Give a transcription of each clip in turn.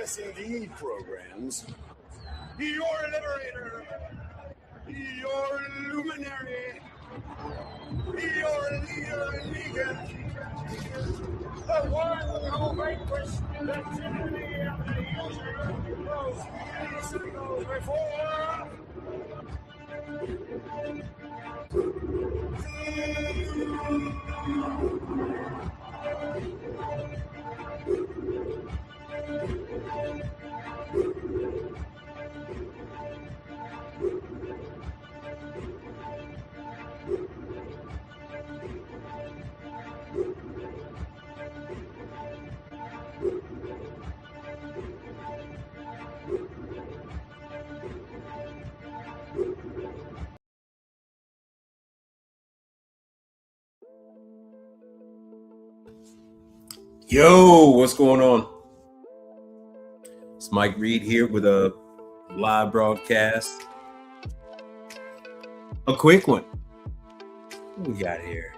Yes, indeed, programs. Your liberator, your luminary, your leader and beacon, the one who vanquished the tyranny of the user those many cycles before. Yo, what's going on? It's Mike Reed here with a live broadcast. A quick one. What we got here?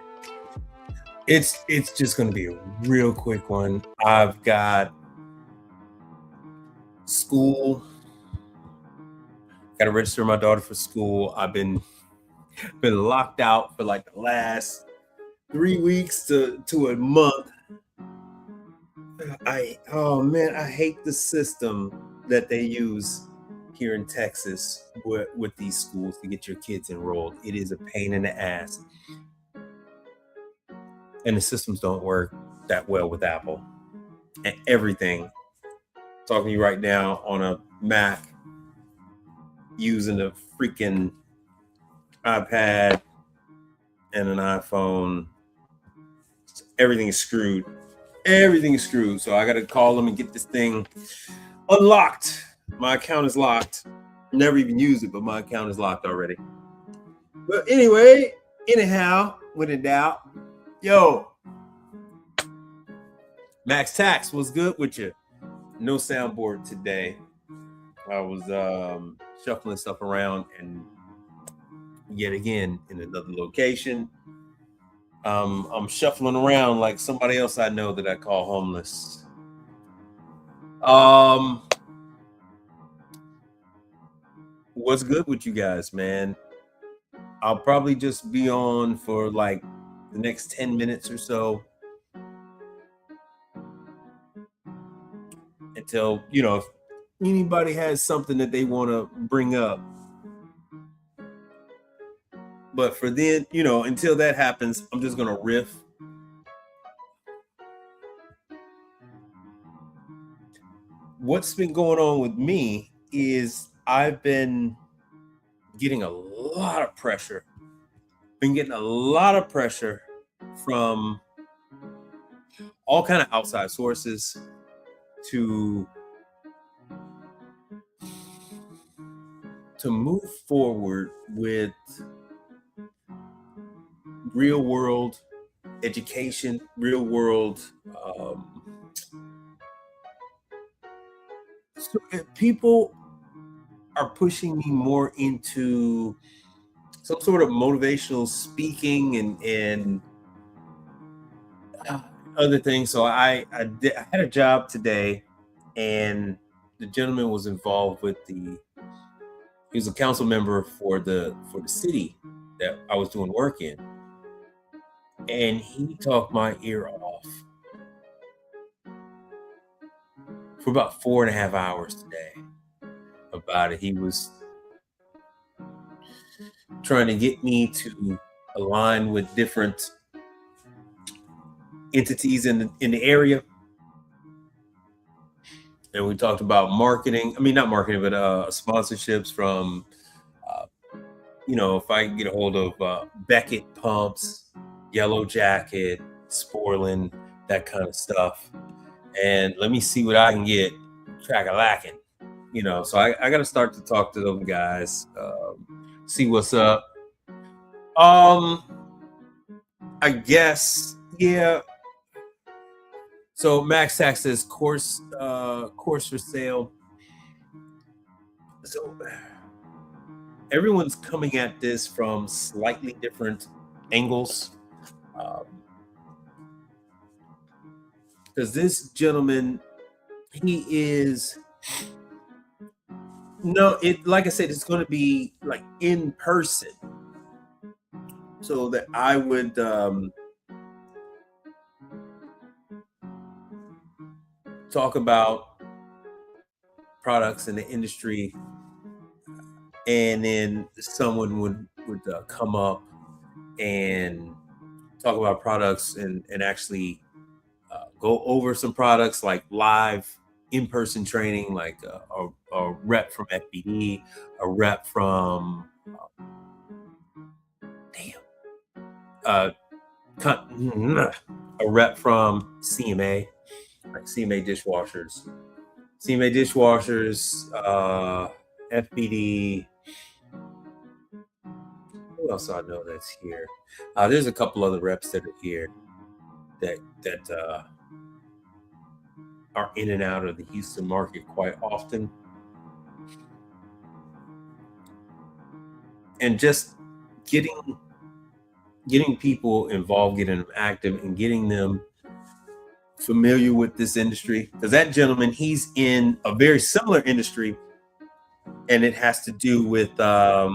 It's just going to be a real quick one. I've got school. Got to register my daughter for school. I've been locked out for like the last 3 weeks to a month. I hate the system that they use here in Texas with these schools to get your kids enrolled. It is a pain in the ass. And the systems don't work that well with Apple. And everything. Talking to you right now on a Mac using a freaking iPad and an iPhone. Everything is screwed. Everything is screwed. So I got to call them and get this thing unlocked. My account is locked. Never even used it, but my account is locked already. But anyhow, when in doubt, yo, Max Tax, what's good with you? No soundboard today. I was shuffling stuff around and yet again in another location. I'm shuffling around like somebody else I know that I call homeless. What's good with you guys, man? I'll probably just be on for like the next 10 minutes or so until, if anybody has something that they want to bring up. But for then, until that happens, I'm just going to riff. What's been going on with me is I've been getting a lot of pressure. From all kind of outside sources to move forward with real world education, real world so people are pushing me more into some sort of motivational speaking and other things. So I had a job today, and the gentleman was involved with he was a council member for the city that I was doing work in, and he talked my ear off for about 4.5 hours today about it. He was trying to get me to align with different entities in the area. And we talked about marketing. I mean, not marketing, but sponsorships from, if I can get a hold of Beckett Pumps, Yellow Jacket, Sporlan, that kind of stuff. And let me see what I can get track-a-lacking. So I got to start to talk to those guys, see what's up. I guess, yeah. So Max Tax says course for sale. So everyone's coming at this from slightly different angles. Because this gentleman he is no, it like I said, it's going to be like in person, so that I would talk about products in the industry, and then someone would come up and talk about products and actually go over some products like live in-person training, like a rep from FBD, a rep from damn, uh, a rep from CMA, like CMA dishwashers, FBD. Who else I know that's here? There's a couple other reps that are here that are in and out of the Houston market quite often. And just getting people involved, getting them active, and getting them familiar with this industry. Because that gentleman, he's in a very similar industry, and it has to do with how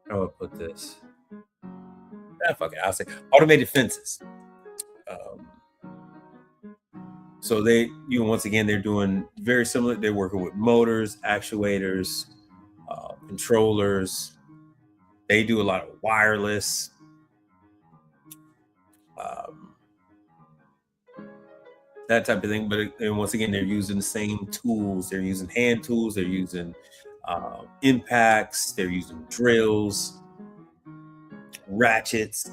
do I put this? Fuck it, I'll say automated fences. So they, once again, they're doing very similar. They're working with motors, actuators, controllers. They do a lot of wireless. That type of thing. But and once again, they're using the same tools. They're using hand tools. They're using impacts. They're using drills, ratchets,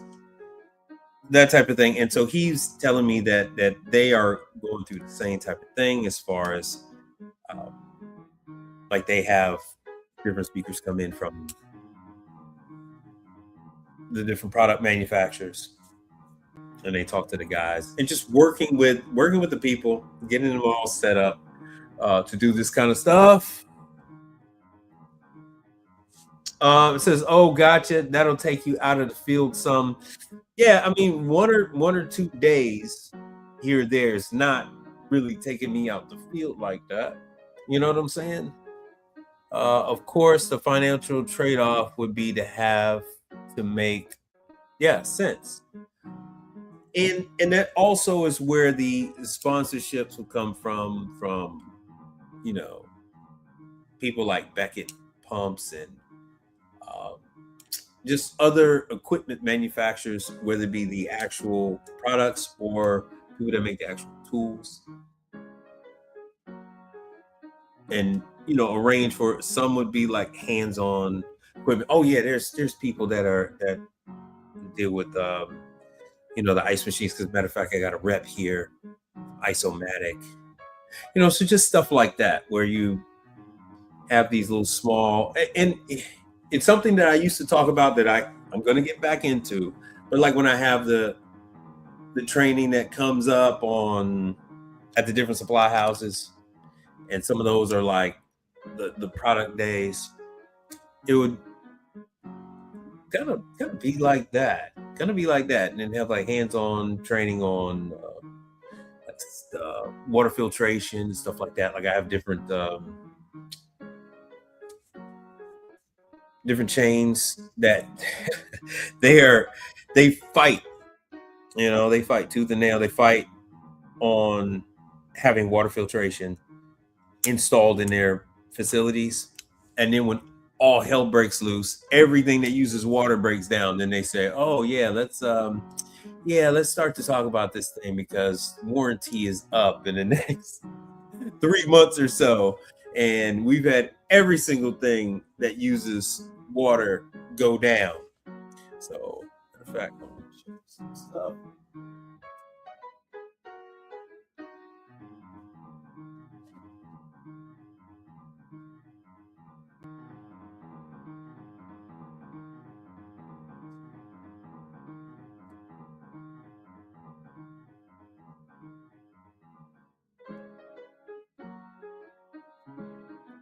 that type of thing. And so he's telling me that they are going through the same type of thing as far as like they have different speakers come in from the different product manufacturers, and they talk to the guys and just working with the people, getting them all set up to do this kind of stuff. It says, "Oh, gotcha. That'll take you out of the field some." Yeah, I mean, one or 2 days here or there is not really taking me out the field like that. You know what I'm saying? Of course, the financial trade-off would be to have to make sense. And that also is where the sponsorships will come from people like Beckett Pumps and just other equipment manufacturers, whether it be the actual products or people that make the actual tools, and arrange for some would be like hands-on equipment. Oh yeah, there's people that deal with the ice machines. Because matter of fact, I got a rep here, Isomatic. So just stuff like that where you have these little small, and it's something that I used to talk about that I'm going to get back into. But like when I have the training that comes up at the different supply houses, and some of those are like the product days, it would kind of be like that, and then have like hands-on training on water filtration, stuff like that. Like I have different chains that they fight tooth and nail. They fight on having water filtration installed in their facilities, and then when all hell breaks loose, everything that uses water breaks down, then they say, oh yeah, let's start to talk about this thing because warranty is up in the next 3 months or so, and we've had every single thing that uses water go down. So in fact, I'm gonna show you some stuff.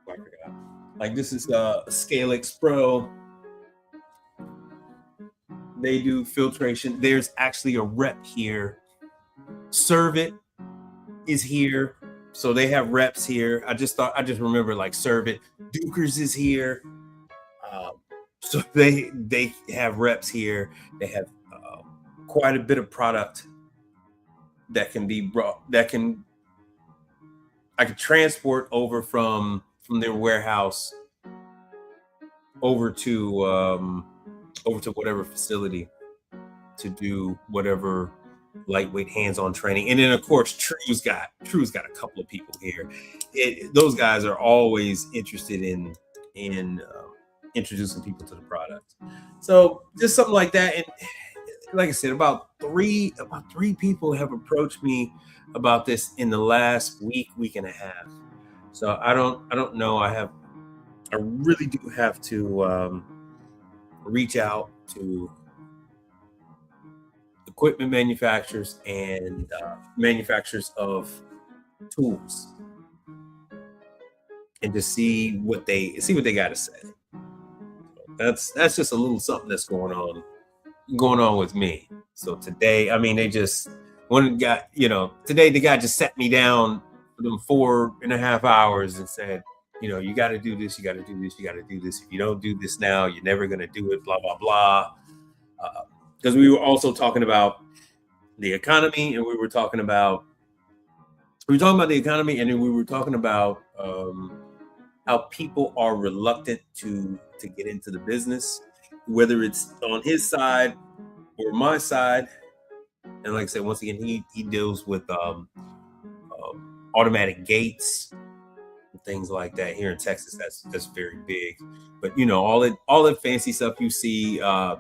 I forgot. Like this is Scalix Pro. They do filtration. There's actually a rep here, Servit, is here. So they have reps here. I just remember like Servant. Dukers is here. So they have reps here. They have quite a bit of product that can be brought, I could transport over from their warehouse over to whatever facility to do whatever lightweight hands-on training. And then of course True's got a couple of people here. Those guys are always interested in introducing people to the product. So just something like that. And like I said, about three people have approached me about this in the last week and a half. So I don't know. I really do have to reach out to equipment manufacturers and manufacturers of tools, and to see what they got to say. That's just a little something that's going on with me. So today, I mean, today the guy just sat me down for them 4.5 hours and said, you got to do this, you got to do this, you got to do this. If you don't do this now, you're never going to do it, blah, blah, blah. Because we were also talking about the economy, and we were talking about the economy, and then we were talking about how people are reluctant to get into the business, whether it's on his side or my side. And like I said, once again, he deals with automatic gates and things like that. Here in Texas, that's very big. But all that fancy stuff you see at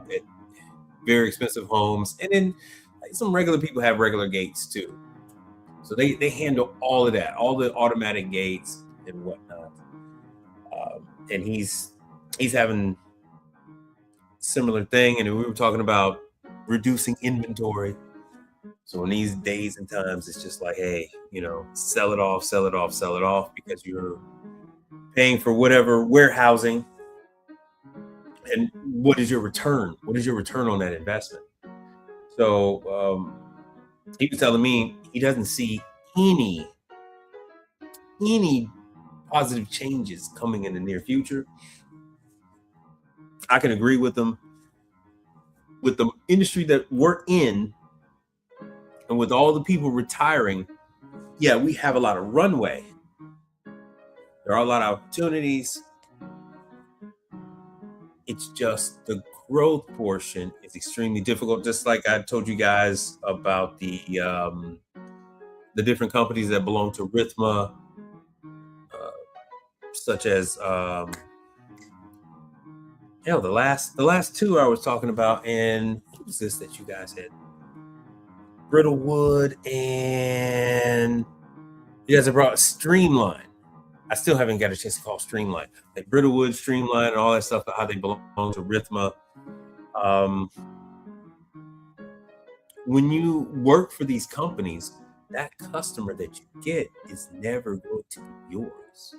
very expensive homes, and then like, some regular people have regular gates too. So they handle all of that, all the automatic gates and whatnot. And he's having similar thing, and we were talking about reducing inventory. So in these days and times, it's just like, hey, sell it off, because you're paying for whatever warehousing. And what is your return? What is your return on that investment? So he was telling me he doesn't see any positive changes coming in the near future. I can agree with them. With the industry that we're in, and with all the people retiring, yeah, we have a lot of runway. There are a lot of opportunities. It's just the growth portion is extremely difficult. Just like I told you guys about the different companies that belong to Rithma, such as the last two I was talking about, and what was this that you guys had? Brittlewood, and you guys have brought Streamline. I still haven't got a chance to call Streamline. Like Brittlewood, Streamline, and all that stuff, how they belong to Rithma. When you work for these companies, that customer that you get is never going to be yours.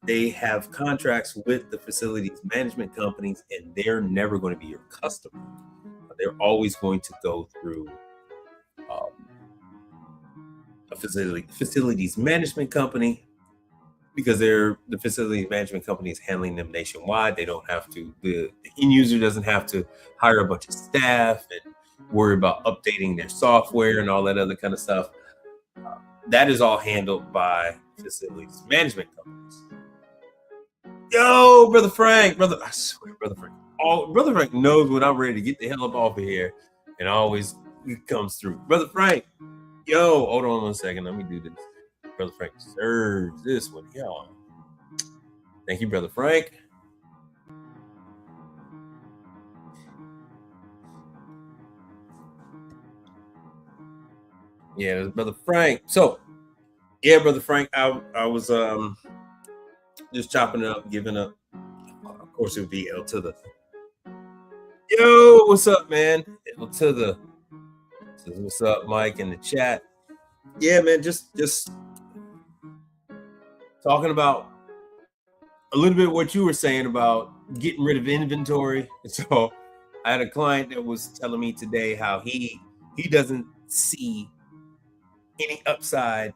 They have contracts with the facilities management companies, and they're never going to be your customer. They're always going to go through a facilities management company, because the facility management company is handling them nationwide. They don't have to, the end user doesn't have to hire a bunch of staff and worry about updating their software and all that other kind of stuff. That is all handled by facilities management companies. Yo, Brother Frank, I swear, Brother Frank. Brother Frank knows when I'm ready to get the hell up off of here, and always comes through. Brother Frank, yo, hold on 1 second. Let me do this. Brother Frank deserves this one. Yo. Thank you, Brother Frank. Yeah, Brother Frank. So, yeah, Brother Frank, I was just chopping it up, giving up. Of course, it would be L to the. Yo, what's up, man? L to the. Says, what's up, Mike, in the chat? Yeah, man, just talking about a little bit what you were saying about getting rid of inventory. So I had a client that was telling me today how he doesn't see any upside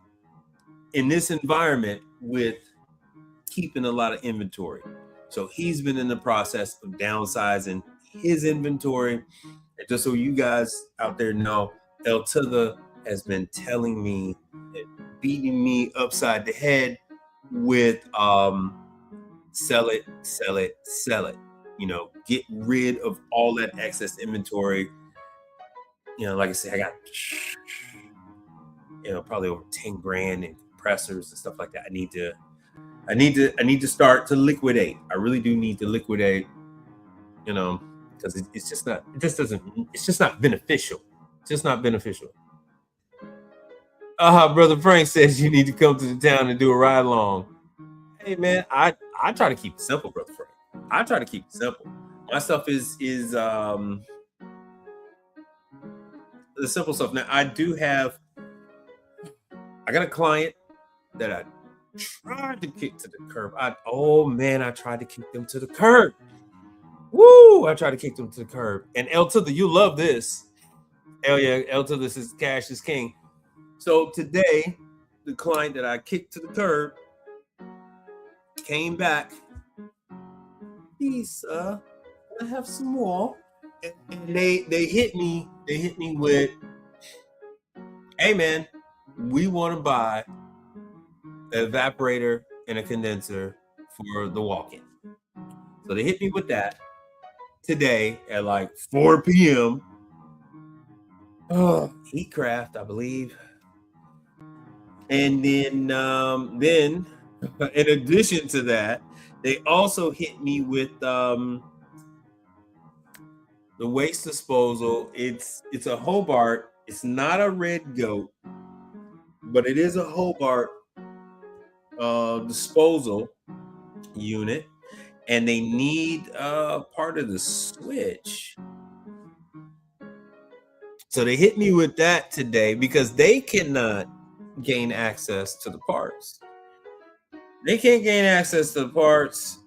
in this environment with keeping a lot of inventory. So he's been in the process of downsizing his inventory. And just so you guys out there know, El Tither has been telling me, beating me upside the head with sell it, sell it, sell it. Get rid of all that excess inventory. Like I said, I got probably over 10 grand in compressors and stuff like that. I need to start to liquidate. I really do need to liquidate, because it's just not beneficial. It's just not beneficial. Brother Frank says you need to come to the town and do a ride along. Hey man, I try to keep it simple, Brother Frank. I try to keep it simple. My stuff is the simple stuff. Now I got a client that I tried to kick to the curb. I tried to kick them to the curb. Woo! I tried to kick them to the curb. And El Tither, you love this. Hell yeah, El Tither, this is cash is king. So today, the client that I kicked to the curb came back. Please, I have some more. And they hit me. They hit me with, hey man, we want to buy an evaporator and a condenser for the walk-in. So they hit me with that today at like 4 p.m. Heatcraft, I believe. And then in addition to that, they also hit me with the waste disposal. It's a Hobart. It's not a Red Goat, but it is a Hobart disposal unit, and they need part of the switch. So they hit me with that today because they cannot gain access to the parts. They can't gain access to the parts.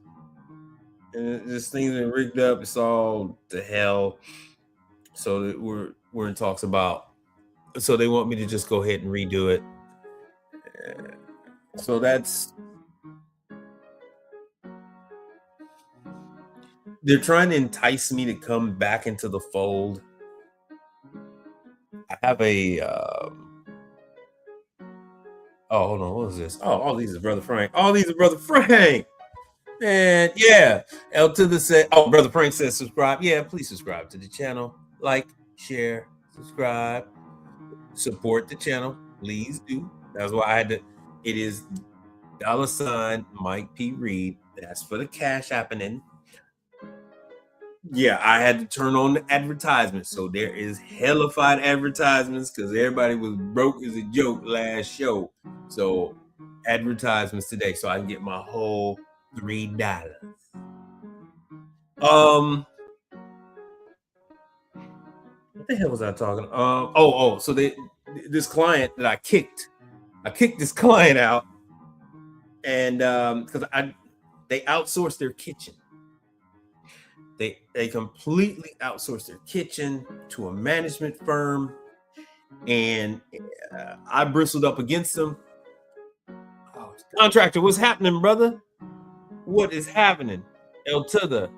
And this thing's been rigged up. It's all to hell. So we're in talks about. So they want me to just go ahead and redo it. So they're trying to entice me to come back into the fold. I have a hold on, what is this? All these is Brother Frank. And yeah, El Tither said, Brother Frank says subscribe. Yeah, please subscribe to the channel. Like, share, subscribe, support the channel. Please do. That's why I had to. It is $ Mike P. Reed. That's for the cash happening. Yeah, I had to turn on the advertisements. So there is hellified advertisements because everybody was broke as a joke last show. So advertisements today, so I can get my whole $3. What the hell was I talking? So this client that I kicked this client out, and because they outsourced their kitchen. They completely outsourced their kitchen to a management firm, and I bristled up against them. Contractor, what's happening, brother? What is happening? El Tither.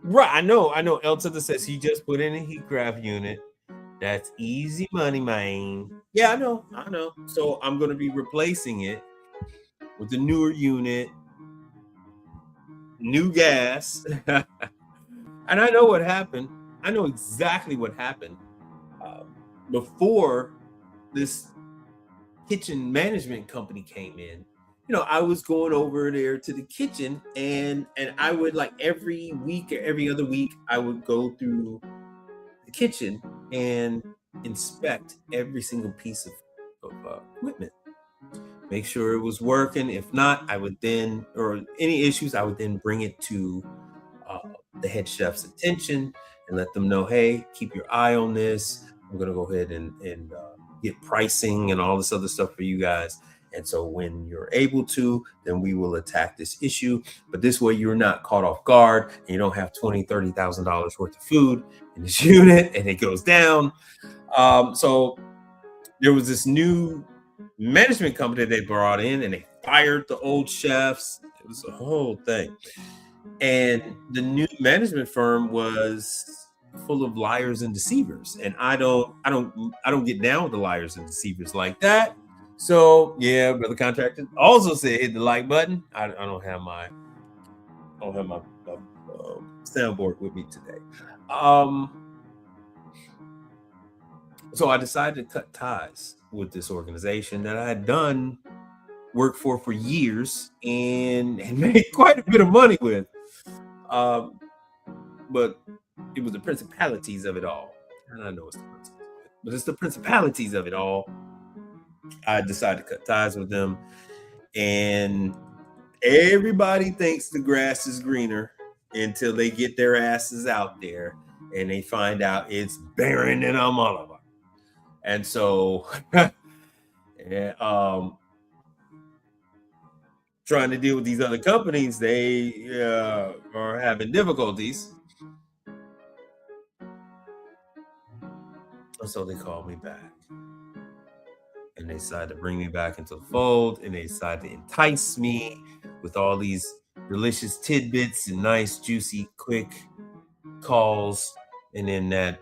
Right, I know. El Tither says he just put in a Heatcraft unit. That's easy money, man. Yeah, I know. So I'm going to be replacing it with a newer unit, new gas. And I know what happened. I know exactly what happened. Before this kitchen management company came in, I was going over there to the kitchen, and I would, like, every week or every other week, I would go through the kitchen and inspect every single piece of equipment, make sure it was working. If not, I would then, or any issues, I would then bring it to the head chef's attention and let them know, hey, keep your eye on this. I'm going to go ahead and get pricing and all this other stuff for you guys. And so when you're able to, then we will attack this issue. But this way you're not caught off guard and you don't have $20,000, $30,000 worth of food in this unit and it goes down. So there was this new management company they brought in, and they fired the old chefs. It was a whole thing. And the new management firm was full of liars and deceivers. And I don't get down with the liars and deceivers like that. So yeah, brother contractor also said hit the like button. I don't have my soundboard with me today. So I decided to cut ties with this organization that I had done work for years and made quite a bit of money with. But it was the principalities of it all. And I know it's the principles, but it's the principalities of it all. I decided to cut ties with them. And everybody thinks the grass is greener until they get their asses out there and they find out it's barren in Amala. And so trying to deal with these other companies, they are having difficulties. And so they called me back. And they decided to bring me back into the fold, and they decided to entice me with all these delicious tidbits and nice, juicy, quick calls. And then that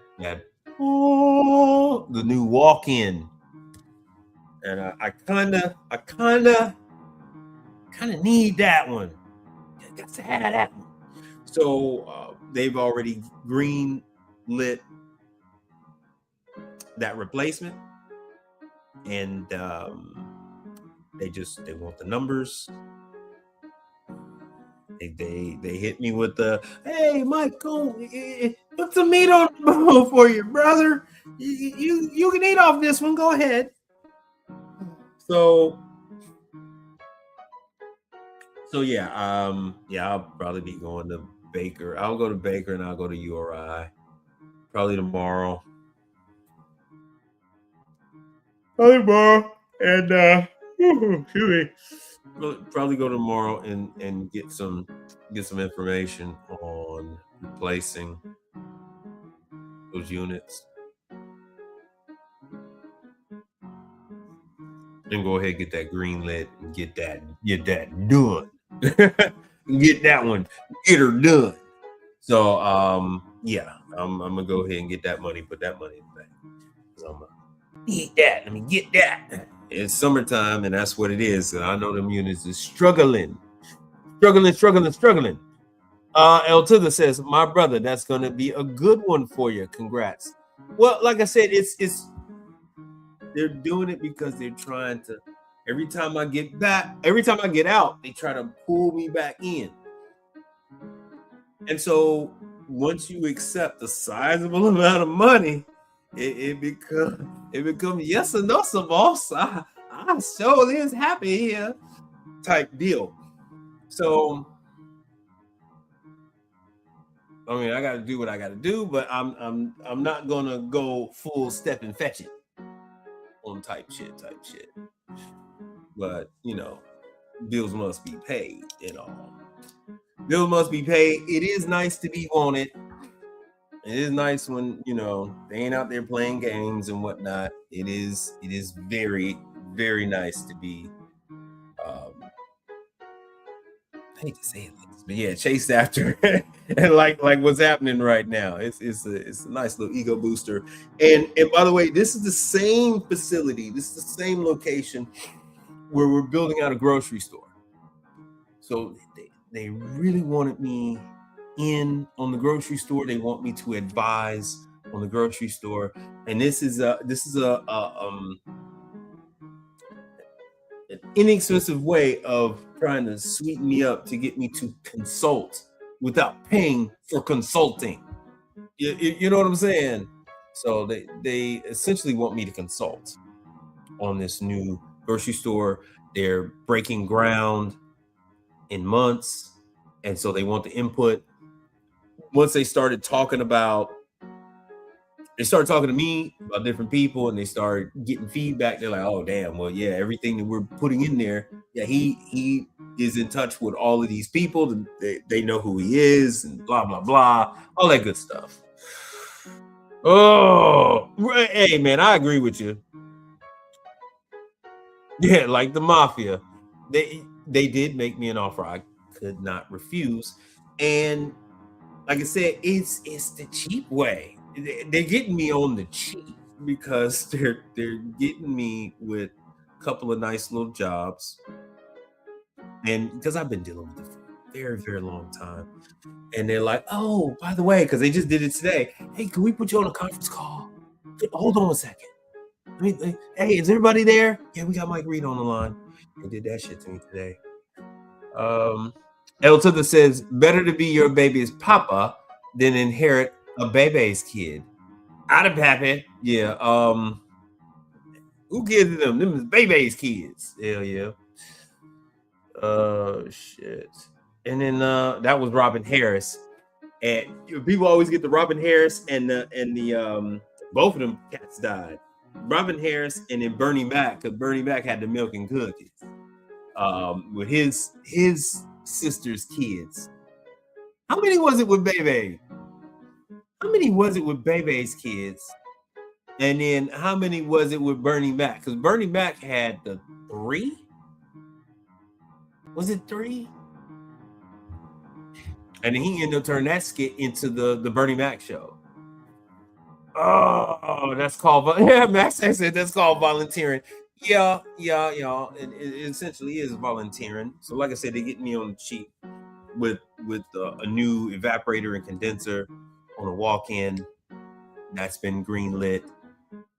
the new walk-in. And I kind of need that one. I got to have that one. So they've already green lit that replacement, and they want the numbers. They hit me with the, hey Michael, put some meat on the bone for you, brother. You can eat off this one. Go ahead. So yeah, I'll probably be going to Baker. I'll go to Baker and I'll go to URI probably tomorrow. And probably go tomorrow and get some information on replacing those units. And go ahead and get that green lit and get that done. Get that one, get her done. So yeah, I'm gonna go ahead and get that money, put that money in the bank. So I'm gonna need that. Let me get that. It's summertime, and that's what it is. And I know them units is struggling. El Tuga says, my brother, that's gonna be a good one for you. Congrats. Well, like I said, it's they're doing it because they're trying to. Every time I get out, they try to pull me back in. And so once you accept a sizable amount of money, it becomes yes or no, so boss. I sure is happy here type deal. So I mean, I got to do what I got to do, but I'm not gonna go full step and fetch it on type shit. But you know, bills must be paid and all. Bills must be paid. It is nice to be wanted. It is nice when, you know, they ain't out there playing games and whatnot. It is very, very nice to be I hate to say it like this, but yeah, chased after and like what's happening right now. It's a nice little ego booster. And by the way, this is the same facility, this is the same location where we're building out a grocery store. So they really wanted me in on the grocery store. They want me to advise on the grocery store, and this is an inexpensive way of trying to sweeten me up to get me to consult without paying for consulting. You know what I'm saying? So they essentially want me to consult on this new grocery store. They're breaking ground in months, and so they want the input. Once they started talking to me about different people, and they started getting feedback, they're like, oh damn, well yeah, everything that we're putting in there, yeah, he is in touch with all of these people, they know who he is, and blah blah blah, all that good stuff. Oh, hey man, I agree with you. Yeah, like the mafia. They did make me an offer I could not refuse. And like I said, it's the cheap way. They're getting me on the cheap because they're getting me with a couple of nice little jobs. And because I've been dealing with it for a very, very long time. And they're like, oh, by the way, because they just did it today. Hey, can we put you on a conference call? Hold on a second. Hey, is everybody there? Yeah, we got Mike Reed on the line. They did that shit to me today. El Tuda says, better to be your baby's papa than inherit a baby's kid. Out of pappy. Yeah. Who gives them? Them is baby's kids. Hell yeah. Shit. And then that was Robin Harris. And people always get the Robin Harris and the both of them cats died. Robin Harris and then Bernie Mac, because Bernie Mac had the milk and cookies with his sister's kids. How many was it with Bebe? How many was it with Bebe's kids? And then how many was it with Bernie Mac? Because Bernie Mac had the 3. Was it 3? And then he ended up turning that skit into the Bernie Mac show. Oh, that's called, yeah, Max said that's called volunteering. Yeah. It essentially is volunteering. So like I said, they get me on the cheap with a new evaporator and condenser on a walk-in that's been green lit.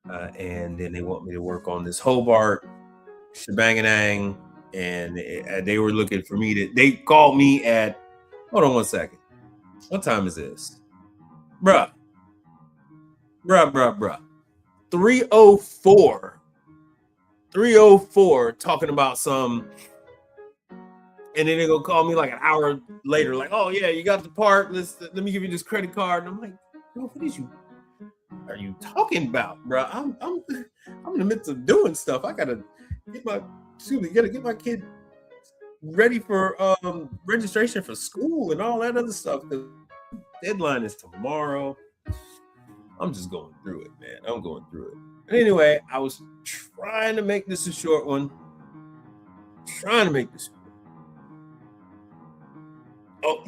And then they want me to work on this Hobart shebanganang. And they were looking for me they called me at, hold on one second. What time is this? Bruh. 3:04 talking about some, and then they're gonna call me like an hour later, like, oh yeah, you got the part. Let me give you this credit card. And I'm like, bro, what are you talking about, bro? I'm in the midst of doing stuff. I gotta get my kid ready for registration for school and all that other stuff. The deadline is tomorrow. I'm just going through it, man. I'm going through it. But anyway, I was trying to make this a short one. Oh,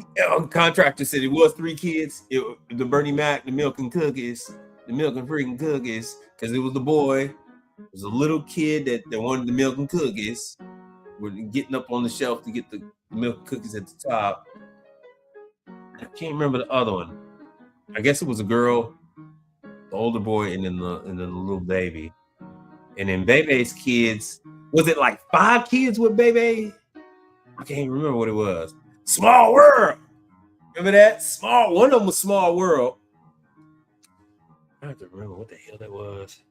contractor said it was 3 kids. The Bernie Mac, the milk and freaking cookies, because it was the boy. It was a little kid that wanted the milk and cookies. We're getting up on the shelf to get the milk and cookies at the top. I can't remember the other one. I guess it was a girl, the older boy, and then the little baby. And then Bebe's kids, was it like 5 kids with Bebe? I can't remember what it was. Small World. Remember that? One of them was Small World. I have to remember what the hell that was.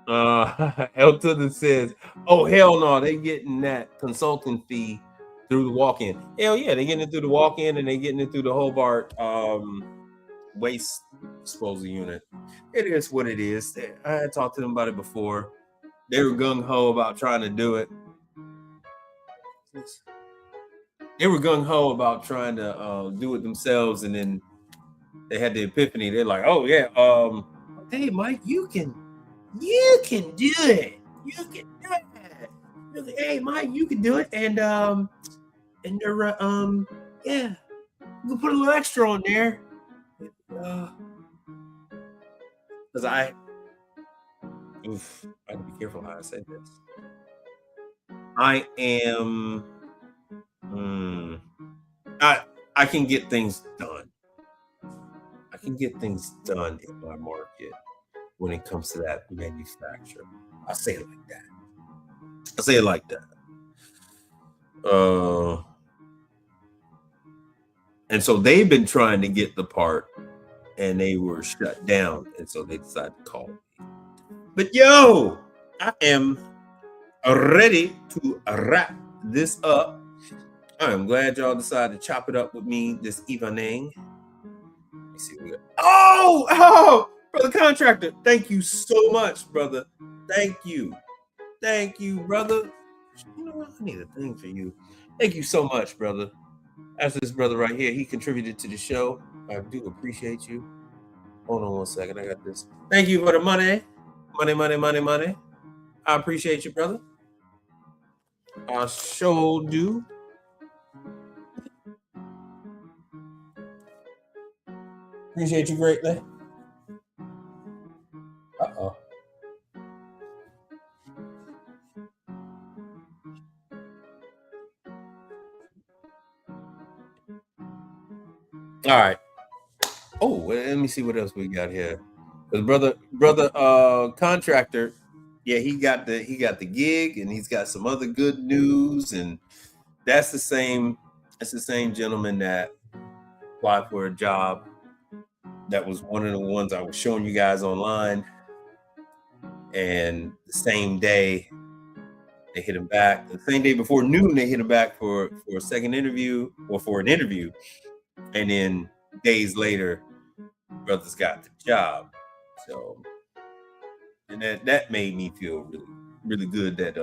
El Tuda says, oh hell no, they getting that consulting fee through the walk-in. Hell yeah, they getting it through the walk-in, and they getting it through the Hobart waste disposal unit. It is what it is. I had talked to them about it before. They were gung-ho about trying to do it. They were gung-ho about trying to do it themselves, and then they had the epiphany. They're like, oh yeah, hey Mike, you can do it. You can do it. Hey Mike, you can do it. And they're yeah, you can put a little extra on there. Because I have to be careful how I say this. I am I can get things done. I can get things done in my market when it comes to that manufacturer. I say it like that. And so they've been trying to get the part, and they were shut down, and so they decided to call me. But yo, I am ready to wrap this up. I am glad y'all decided to chop it up with me this evening. Let me see. Oh, brother contractor, thank you so much, brother. Thank you, brother. You know what? I need a thing for you. Thank you so much, brother. That's this brother right here. He contributed to the show. I do appreciate you. Hold on one second. I got this. Thank you for the money. Money. I appreciate you, brother. I sure do. Appreciate you greatly. Uh-oh. All right. Oh, let me see what else we got here. Cause brother contractor, yeah, he got the gig, and he's got some other good news, and that's the same gentleman that applied for a job that was one of the ones I was showing you guys online, and the same day they hit him back. The same day before noon, they hit him back for a second interview, or for an interview, and then days later, brothers got the job. So, and that made me feel really, really good that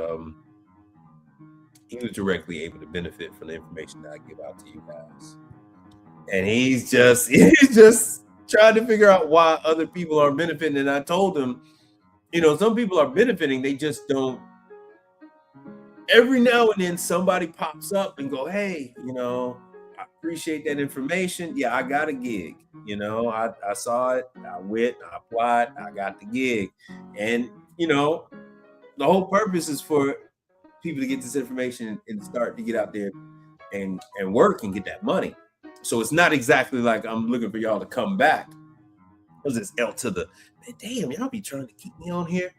he was directly able to benefit from the information that I give out to you guys. And he's just trying to figure out why other people are benefiting. And I told him, some people are benefiting, they just don't. Every now and then somebody pops up and go, hey, I appreciate that information. Yeah, I got a gig. I saw it, I went, I applied, I got the gig. And, the whole purpose is for people to get this information and start to get out there and work and get that money. So it's not exactly like I'm looking for y'all to come back. Because it's L to the, man, damn, y'all be trying to keep me on here.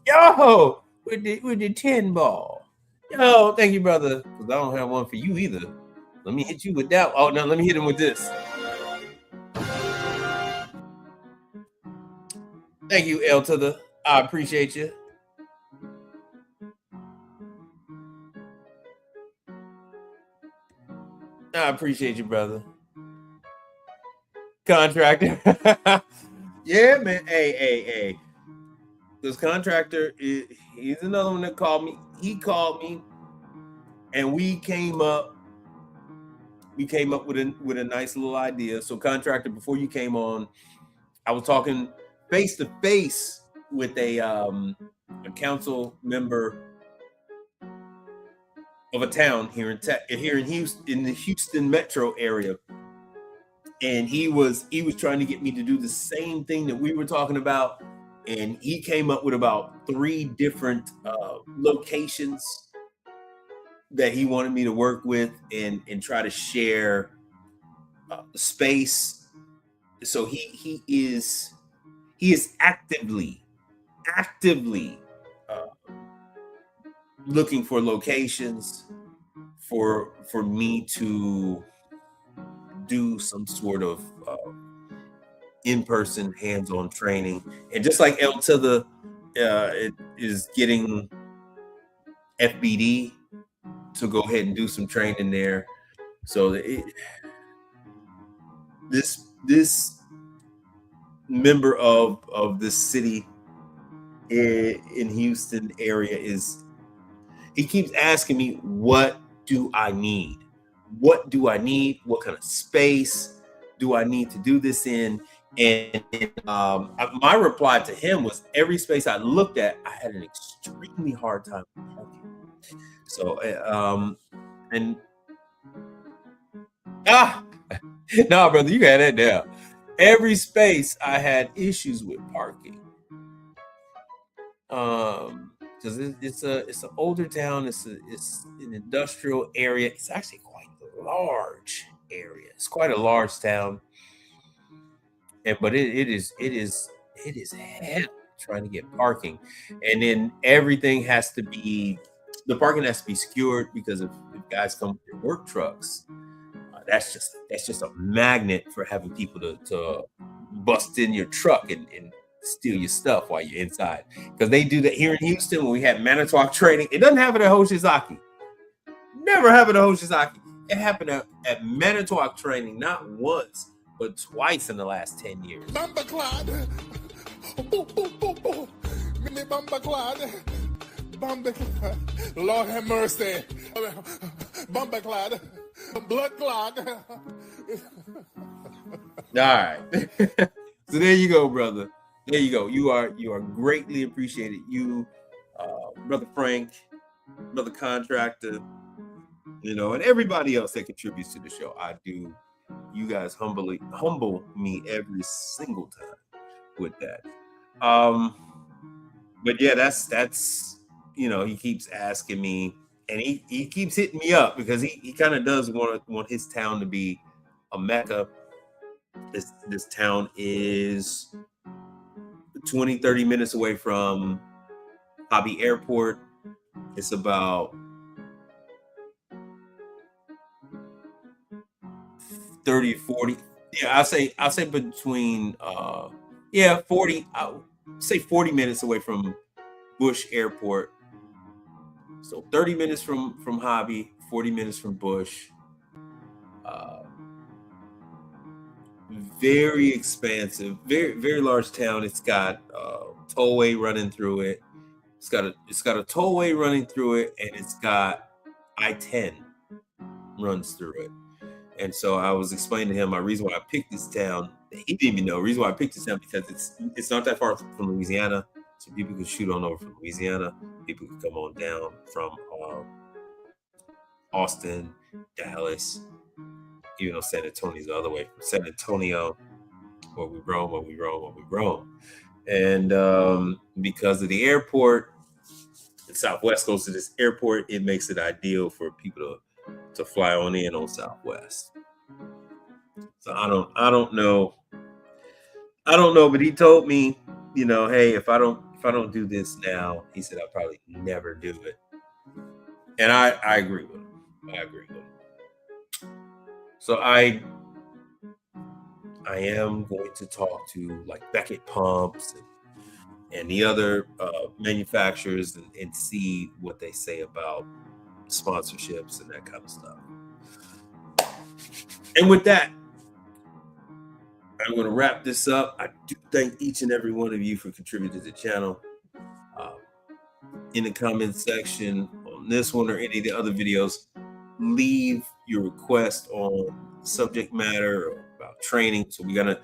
Yo, with the 10 ball. Yo, thank you, brother. Because I don't have one for you either. Let me hit you with that. Oh, no, let me hit him with this. Thank you, L to the. I appreciate you. I appreciate you, brother. Contractor. Yeah, man. Hey. This contractor, he's another one that called me. He called me, and we came up with a nice little idea. So, contractor, before you came on, I was talking face to face with a council member of a town here in Houston, in the Houston metro area, and he was trying to get me to do the same thing that we were talking about, and he came up with about 3 different locations that he wanted me to work with and try to share space. So he is actively looking for locations for me to do some sort of in-person hands-on training. And just like El to the it is getting FBD to go ahead and do some training there. So this member of this city in Houston area he keeps asking me, what do I need? What do I need? What kind of space do I need to do this in? And my reply to him was, every space I looked at, I had an extremely hard time parking. So, no, brother, you got that down. Every space I had issues with parking. Because it's an older town. It's an industrial area. It's actually quite a large area. It's quite a large town. But it is hell trying to get parking, and then everything has to be, the parking has to be secured, because if guys come with their work trucks, that's just a magnet for having people to bust in your truck and steal your stuff while you're inside. Because they do that here in Houston when we had Manitowoc training. It doesn't happen at Hoshizaki. Never happened at Hoshizaki. It happened at Manitowoc training, not once, but twice in the last 10 years. Bumper Clod. Boom, boom, boom, boom. Mini Bumper Clod. Bumper Clod. Lord have mercy. Bumper Clod. Blood Clod. All right. So there you go, brother. There you go. You are greatly appreciated. You Brother Frank, Brother Contractor, and everybody else that contributes to the show. I do. You guys humble me every single time with that. But yeah, that's he keeps asking me, and he keeps hitting me up because he kind of does want his town to be a mecca. This town is 20-30 minutes away from Hobby Airport. It's about 30-40. Yeah, I'll say between 40. I'll say 40 minutes away from Bush Airport. So 30 minutes from Hobby, 40 minutes from Bush. Very expansive, very very large town. It's got tollway running through it. It's got a tollway running through it, and it's got I-10 runs through it. And so I was explaining to him my reason why I picked this town. He didn't even know. The reason why I picked this town because it's not that far from Louisiana, so people could shoot on over from Louisiana. People could come on down from Austin, Dallas, even though San Antonio's the other way from San Antonio, where we roam. And because of the airport, and Southwest goes to this airport, it makes it ideal for people to fly on in on Southwest. So I don't know, but he told me, hey, if I don't do this now, he said I'll probably never do it. And I agree with him. So I am going to talk to like Beckett Pumps and the other manufacturers and see what they say about sponsorships and that kind of stuff. And with that, I'm going to wrap this up. I do thank each and every one of you for contributing to the channel. In the comment section on this one or any of the other videos, leave your request on subject matter or about training. So we're gonna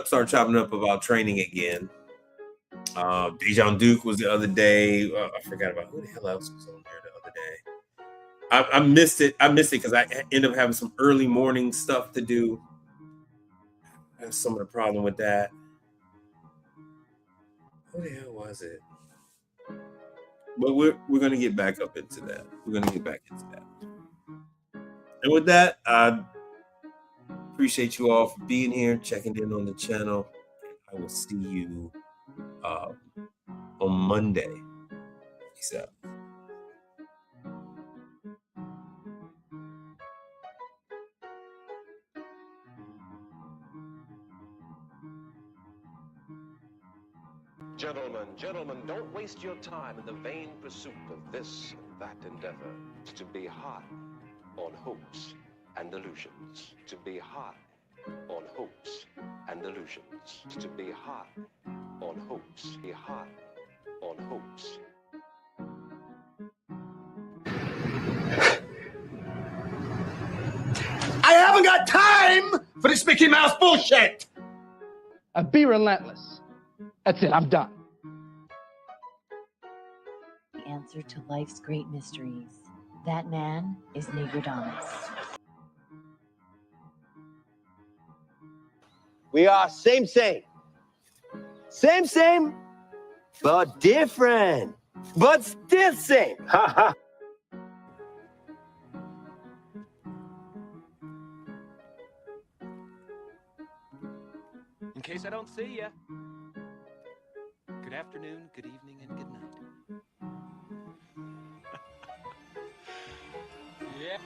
start chopping up about training again. Dejan Duke was the other day. I forgot about who the hell else was on there the other day. I missed it because I ended up having some early morning stuff to do. That's some of the problem with that. Who the hell was it? But we're going to get back up into that. And with that, I appreciate you all for being here, checking in on the channel. I will see you on Monday. Peace out. Gentlemen, don't waste your time in the vain pursuit of this and that endeavor. To be high on hopes and illusions. To be high on hopes and illusions. To be high on hopes. Be high on hopes. I haven't got time for this Mickey Mouse bullshit! Be relentless. That's it, I'm done. The answer to life's great mysteries. That man is Negrodamus. We are same, but different, but still same. Ha ha. In case I don't see ya, good afternoon, good evening, and good night. Yeah.